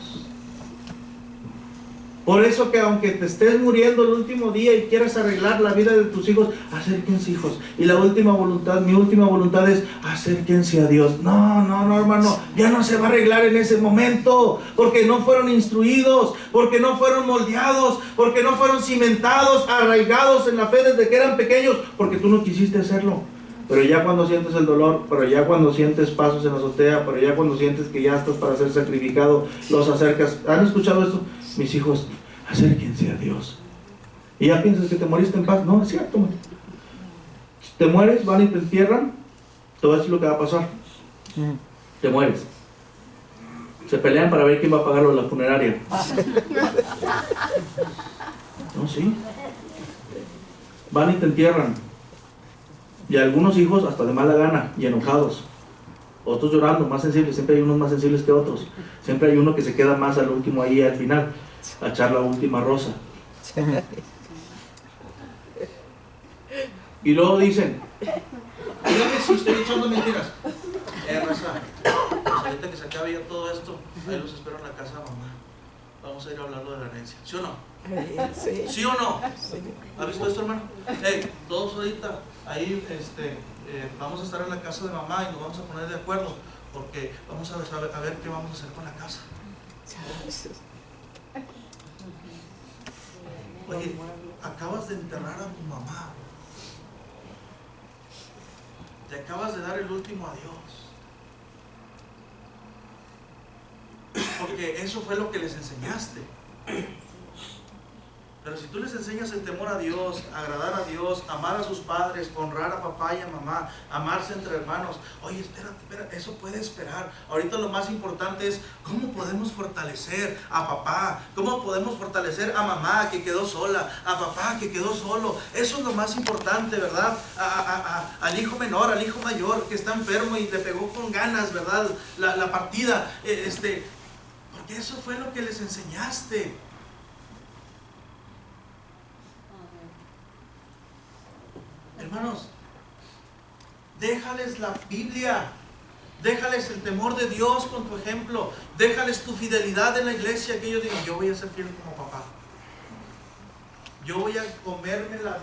[SPEAKER 1] Por eso que aunque te estés muriendo el último día y quieras arreglar la vida de tus hijos, acérquense, hijos. Y la última voluntad, mi última voluntad es acérquense a Dios. No, hermano, ya no se va a arreglar en ese momento, porque no fueron instruidos, porque no fueron moldeados, porque no fueron cimentados, arraigados en la fe desde que eran pequeños, porque tú no quisiste hacerlo. Pero ya cuando sientes el dolor, pero ya cuando sientes pasos en la azotea, pero ya cuando sientes que ya estás para ser sacrificado, los acercas. ¿Han escuchado esto? Mis hijos, acérquense a Dios. Y ya piensas que te moriste en paz. No, es cierto, man. Te mueres, van y te entierran. Te voy a decir lo que va a pasar. Te mueres. Se pelean para ver quién va a pagar lo de la funeraria. No, sí. Van y te entierran. Y algunos hijos hasta de mala gana y enojados. Otros llorando, más sensibles. Siempre hay unos más sensibles que otros. Siempre hay uno que se queda más al último ahí al final, a echar la última rosa. Y luego dicen, dígame si estoy echando mentiras. Raza, pues ahorita que se acabe ya todo esto, ahí los espero en la casa de mamá. Vamos a ir hablando de la herencia. ¿Sí o no?
[SPEAKER 2] Sí.
[SPEAKER 1] ¿Sí o no?
[SPEAKER 2] Sí.
[SPEAKER 1] ¿Ha visto esto, hermano? Hey, todos ahorita, ahí vamos a estar en la casa de mamá y nos vamos a poner de acuerdo, porque vamos a ver qué vamos a hacer con la casa. Oye, acabas de enterrar a tu mamá. Te acabas de dar el último adiós. Porque eso fue lo que les enseñaste. Pero si tú les enseñas el temor a Dios, agradar a Dios, amar a sus padres, honrar a papá y a mamá, amarse entre hermanos, oye, espera, eso puede esperar. Ahorita lo más importante es cómo podemos fortalecer a papá, cómo podemos fortalecer a mamá que quedó sola, a papá que quedó solo. Eso es lo más importante, ¿verdad? Al hijo menor, al hijo mayor que está enfermo y le pegó con ganas, ¿verdad? La partida, porque eso fue lo que les enseñaste. Hermanos, déjales la Biblia, déjales el temor de Dios con tu ejemplo, déjales tu fidelidad en la iglesia, que ellos digan, yo voy a ser fiel como papá, yo voy a comerme la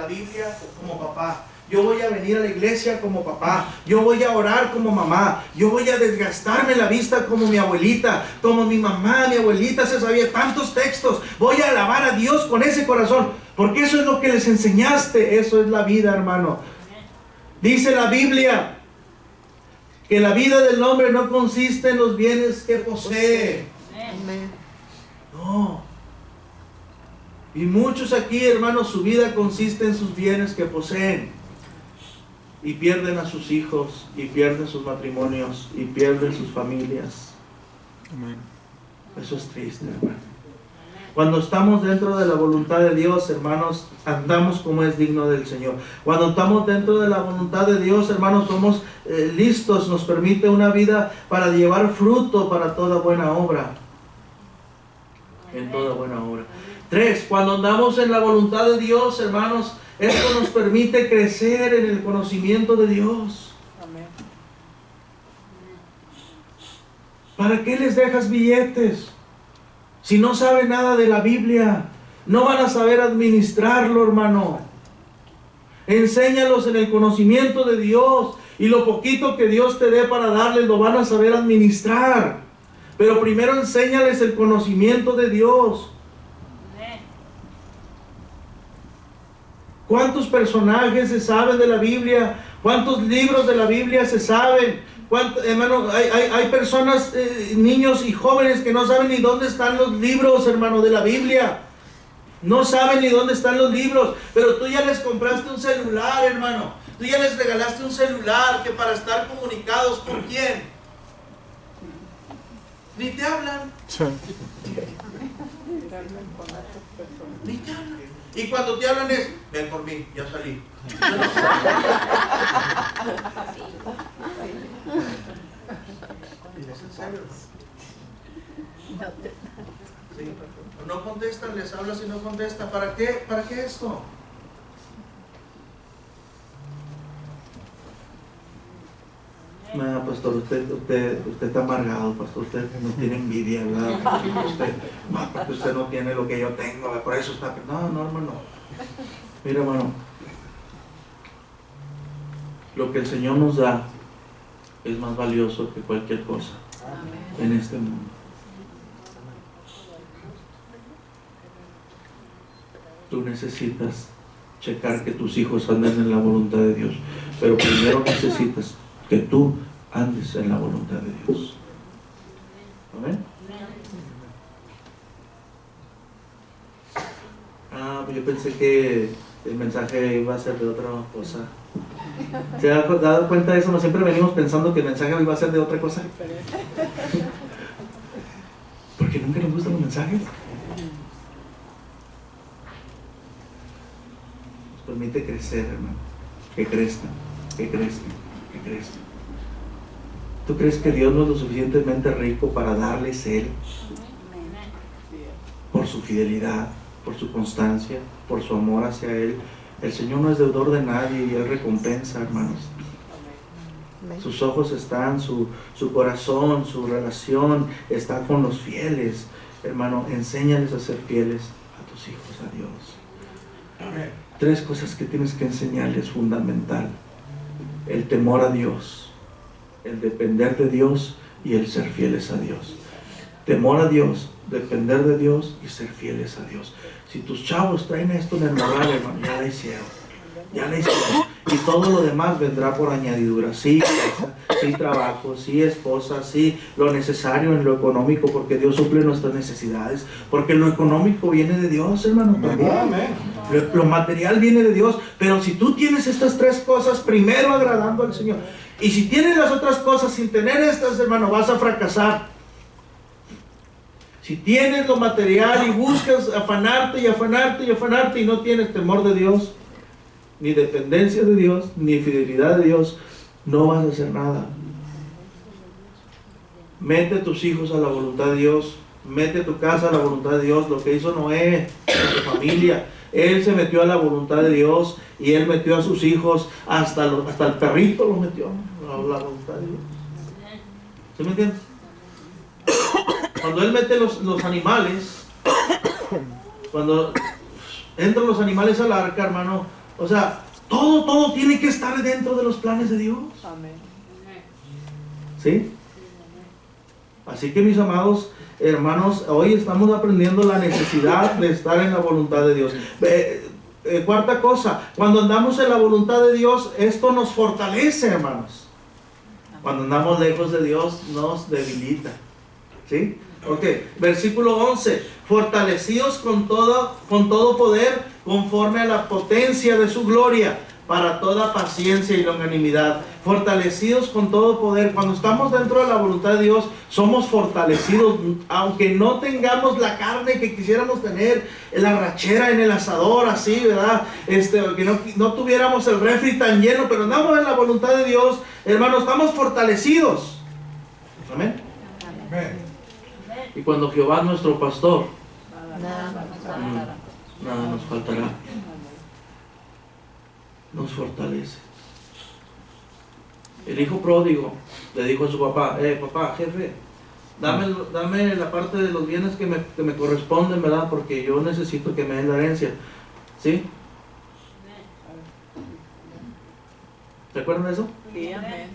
[SPEAKER 1] Biblia como papá, yo voy a venir a la iglesia como papá, yo voy a orar como mamá, yo voy a desgastarme la vista como mi abuelita, como mi mamá, mi abuelita se sabía tantos textos, voy a alabar a Dios con ese corazón. Porque eso es lo que les enseñaste, eso es la vida, hermano. Dice la Biblia que la vida del hombre no consiste en los bienes que posee. No. Y muchos aquí, hermanos, su vida consiste en sus bienes que poseen. Y pierden a sus hijos, y pierden sus matrimonios, y pierden sus familias. Eso es triste, hermano. Cuando estamos dentro de la voluntad de Dios, hermanos, andamos como es digno del Señor. Cuando estamos dentro de la voluntad de Dios, hermanos, somos listos, nos permite una vida para llevar fruto para toda buena obra. En toda buena obra. 3, cuando andamos en la voluntad de Dios, hermanos, esto nos permite crecer en el conocimiento de Dios. ¿Para qué les dejas billetes? Si no saben nada de la Biblia, no van a saber administrarlo, hermano. Enséñalos en el conocimiento de Dios, y lo poquito que Dios te dé para darles lo van a saber administrar. Pero primero enséñales el conocimiento de Dios. ¿Cuántos personajes se saben de la Biblia? ¿Cuántos libros de la Biblia se saben? Hermano, hay personas, niños y jóvenes que no saben ni dónde están los libros, hermano, de la Biblia. No saben ni dónde están los libros. Pero tú ya les compraste un celular, hermano. Tú ya les regalaste un celular que para estar comunicados con quién. Ni te hablan. Sí. Ni te hablan. Y cuando te hablan es, ven por mí, ya salí. ¿Es en serio? Sí. No contestan, les hablas y no contestan. ¿Para qué? ¿Para qué esto? No, pastor, usted está amargado, pastor, usted no tiene envidia, ¿verdad? Porque usted no tiene lo que yo tengo, por eso está... No, hermano. Mira, hermano, lo que el Señor nos da es más valioso que cualquier cosa en este mundo. Tú necesitas checar que tus hijos anden en la voluntad de Dios, pero primero necesitas que tú andes en la voluntad de Dios. Amén. Yo pensé que el mensaje iba a ser de otra cosa. ¿Se ha dado cuenta de eso? ¿No siempre venimos pensando que el mensaje iba a ser de otra cosa? Porque nunca nos gustan los mensajes. Nos permite crecer, hermano. Que crezcan, que crezcan, que crezcan. ¿Tú crees que Dios no es lo suficientemente rico para darles Él? Por su fidelidad, por su constancia, por su amor hacia Él. El Señor no es deudor de nadie y Él recompensa, hermanos. Sus ojos están, su corazón, su relación está con los fieles. Hermano, enséñales a ser fieles a tus hijos, a Dios. Amén. 3 cosas que tienes que enseñarles fundamental: el temor a Dios, el depender de Dios y el ser fieles a Dios. Temor a Dios, depender de Dios y ser fieles a Dios. Si tus chavos traen esto en el moral, hermano, ya la hicieron. y todo lo demás vendrá por añadidura. Sí, casa, sí, trabajo, sí, esposa, sí, lo necesario en lo económico, porque Dios suple nuestras necesidades, porque lo económico viene de Dios, hermano, también. Lo material viene de Dios, pero si tú tienes estas tres cosas, primero agradando al Señor, y si tienes las otras cosas sin tener estas, hermano, vas a fracasar. Si tienes lo material y buscas afanarte y afanarte y afanarte y no tienes temor de Dios, ni dependencia de Dios, ni fidelidad de Dios, no vas a hacer nada. Mete a tus hijos a la voluntad de Dios, mete a tu casa a la voluntad de Dios, lo que hizo Noé con su familia. Él se metió a la voluntad de Dios y él metió a sus hijos, hasta el perrito lo metió a la voluntad de Dios. ¿Sí me entiendes? Cuando él mete los animales, cuando entran los animales al arca, hermano, o sea, todo tiene que estar dentro de los planes de Dios.
[SPEAKER 2] Amén.
[SPEAKER 1] ¿Sí? Así que, mis amados hermanos, hoy estamos aprendiendo la necesidad de estar en la voluntad de Dios. Cuarta cosa, cuando andamos en la voluntad de Dios, esto nos fortalece, hermanos. Cuando andamos lejos de Dios, nos debilita. ¿Sí? Ok, versículo 11. Fortalecidos con todo poder, conforme a la potencia de su gloria, para toda paciencia y longanimidad. Fortalecidos con todo poder. Cuando estamos dentro de la voluntad de Dios, somos fortalecidos, aunque no tengamos la carne que quisiéramos tener, la rachera en el asador, así, ¿verdad? Que no tuviéramos el refri tan lleno, pero andamos en la voluntad de Dios, hermanos, estamos fortalecidos. Amén.
[SPEAKER 2] Amén.
[SPEAKER 1] Y cuando Jehová es nuestro pastor,
[SPEAKER 2] Nada
[SPEAKER 1] nos faltará. Nos fortalece. El hijo pródigo le dijo a su papá: papá, jefe, dame la parte de los bienes que me corresponden, ¿verdad? Porque yo necesito que me den la herencia. ¿Sí? ¿Se acuerdan de eso?
[SPEAKER 2] Sí, amén.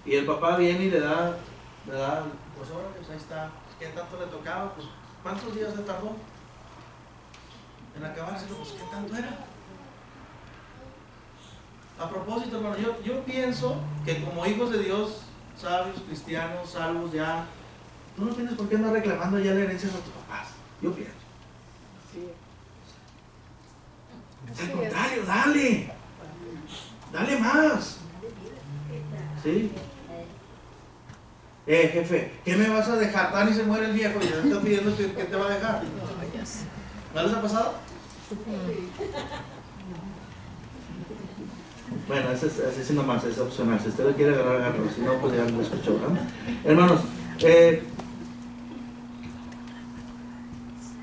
[SPEAKER 1] Y el papá viene y le da, pues ahora pues ahí está. ¿Qué tanto le tocaba? Pues, ¿cuántos días se tardó en acabárselo? Pues, ¿qué tanto era? A propósito, hermano, yo pienso que como hijos de Dios, sabios, cristianos, salvos ya, tú no tienes por qué andar reclamando ya la herencia de tus papás. Yo pienso.
[SPEAKER 2] Sí.
[SPEAKER 1] Al contrario, dale más. ¿Sí? Jefe, ¿qué me vas a dejar? Dani se muere el viejo y ya está pidiendo que te va a dejar. ¿No les ha pasado? Bueno, ese nomás, es opcional. Si usted lo quiere agarrar, agárralo. Si no, pues ya lo escuchó, ¿verdad? Hermanos,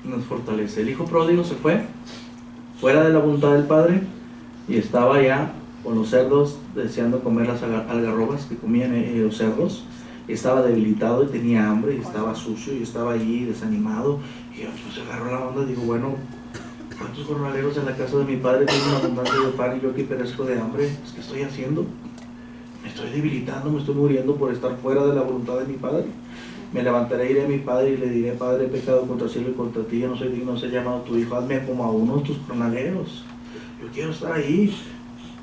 [SPEAKER 1] nos fortalece. El hijo pródigo se fue fuera de la voluntad del padre y estaba ya con los cerdos deseando comer las algarrobas que comían los cerdos. Estaba debilitado y tenía hambre y estaba sucio y estaba allí desanimado. Y yo pues agarró la onda y digo, bueno, ¿cuántos jornaleros en la casa de mi padre tienen una abundancia de pan y yo aquí perezco de hambre? Pues, ¿qué estoy haciendo? Me estoy debilitando, me estoy muriendo por estar fuera de la voluntad de mi padre. Me levantaré, iré a mi padre y le diré: Padre, he pecado contra el cielo y contra ti, yo no soy digno de ser llamado tu hijo, hazme como a uno de tus jornaleros. Yo quiero estar ahí.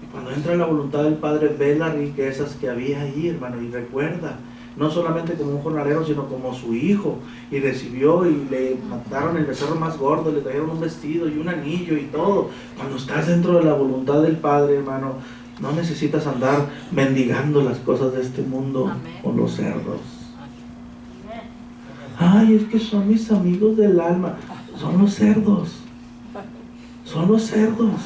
[SPEAKER 1] Y cuando entra en la voluntad del Padre, ve las riquezas que había ahí, hermano, y recuerda, no solamente como un jornalero, sino como su hijo, y recibió y le mataron el becerro más gordo, le trajeron un vestido y un anillo y todo. Cuando estás dentro de la voluntad del Padre, hermano, no necesitas andar mendigando las cosas de este mundo. Amén. Con los cerdos. Ay, es que son mis amigos del alma. Son los cerdos. Son los cerdos.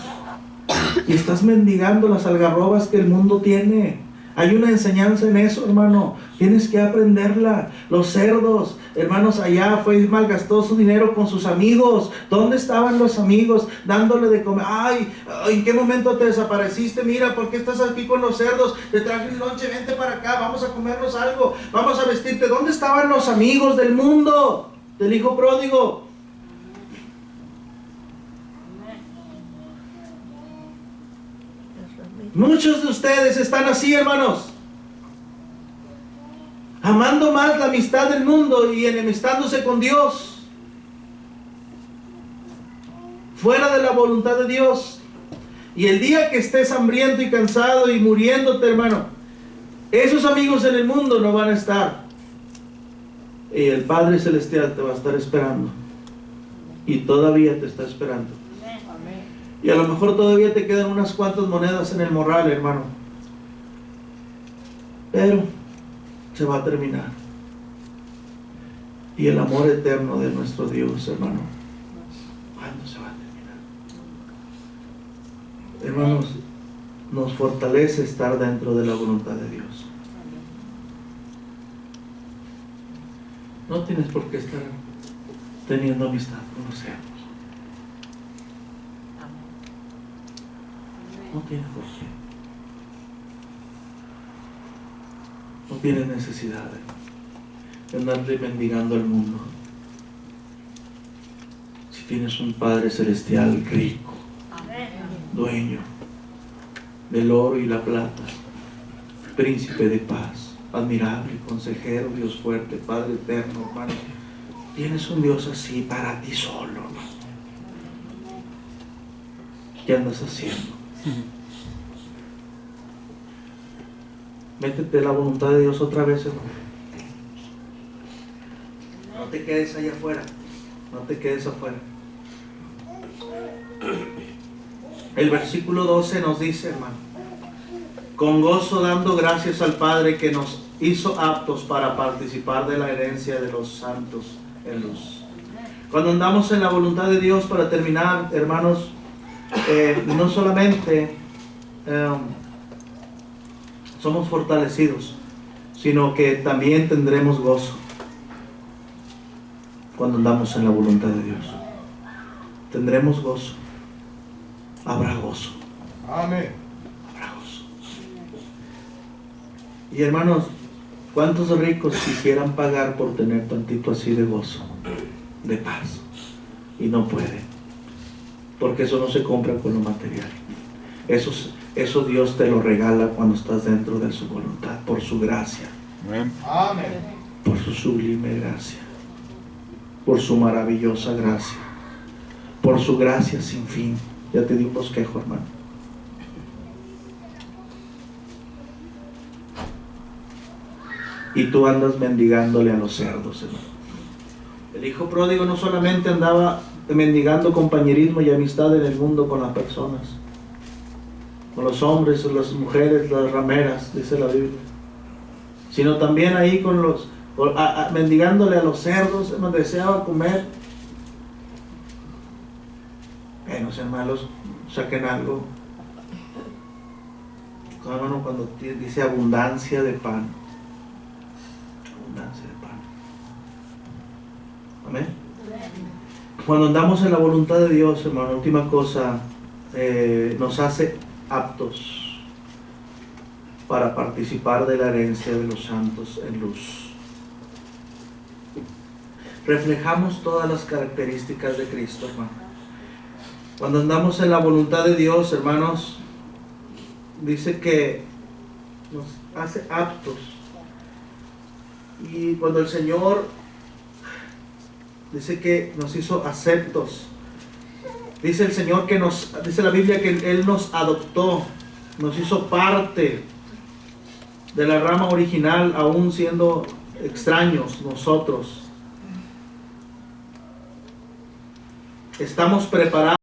[SPEAKER 1] Y estás mendigando las algarrobas que el mundo tiene. Hay una enseñanza en eso, hermano. Tienes que aprenderla. Los cerdos, hermanos, allá fue y malgastó su dinero con sus amigos. ¿Dónde estaban los amigos? Dándole de comer. Ay, ¿en qué momento te desapareciste? Mira, ¿por qué estás aquí con los cerdos? Te traje un lonche, vente para acá, vamos a comernos algo, vamos a vestirte. ¿Dónde estaban los amigos del mundo? Del hijo pródigo. Muchos de ustedes están así, hermanos, amando más la amistad del mundo y enemistándose con Dios. fuera de la voluntad de Dios. Y el día que estés hambriento y cansado y muriéndote, hermano, esos amigos en el mundo no van a estar. Y el Padre Celestial te va a estar esperando. Y todavía te está esperando. Y a lo mejor todavía te quedan unas cuantas monedas en el morral, hermano. Pero se va a terminar. Y el amor eterno de nuestro Dios, hermano, ¿cuándo se va a terminar? Hermanos, nos fortalece estar dentro de la voluntad de Dios. No tienes por qué estar teniendo amistad con los siervos. No tienes por qué. No tienes necesidad de andarle mendigando al mundo. Si tienes un Padre Celestial rico, dueño del oro y la plata, príncipe de paz, admirable, consejero, Dios fuerte, Padre eterno, hermano. Tienes un Dios así para ti solo, hermano. ¿Qué andas haciendo? Métete en la voluntad de Dios otra vez, hermano. No te quedes allá afuera. No te quedes afuera. El versículo 12 nos dice, hermano: con gozo dando gracias al Padre que nos hizo aptos para participar de la herencia de los santos en luz. Cuando andamos en la voluntad de Dios, para terminar, hermanos, no solamente somos fortalecidos, sino que también tendremos gozo cuando andamos en la voluntad de Dios. Tendremos gozo. Habrá gozo.
[SPEAKER 2] Amén.
[SPEAKER 1] Habrá gozo. Y hermanos, ¿cuántos ricos quisieran pagar por tener tantito así de gozo, de paz? Y no pueden, porque eso no se compra con lo material. Eso Dios te lo regala cuando estás dentro de su voluntad, por su gracia.
[SPEAKER 2] Amén. Amén.
[SPEAKER 1] Por su sublime gracia, por su maravillosa gracia, por su gracia sin fin. Ya te di un bosquejo, hermano. Y tú andas mendigándole a los cerdos, hermano. El hijo pródigo no solamente andaba mendigando compañerismo y amistad en el mundo con las personas, con los hombres, las mujeres, las rameras, dice la Biblia, sino también ahí con los mendigándole a los cerdos. Deseaba comer. No sean malos, saquen algo. Hermano, cuando dice abundancia de pan, abundancia de pan. Amén. Cuando andamos en la voluntad de Dios, hermano, última cosa, nos hace aptos para participar de la herencia de los santos en luz. Reflejamos todas las características de Cristo, hermano. Cuando andamos en la voluntad de Dios, hermanos, dice que nos hace aptos. Y cuando el Señor dice que nos hizo aceptos, dice el Señor que dice la Biblia que Él nos adoptó, nos hizo parte de la rama original, aún siendo extraños nosotros. Estamos preparados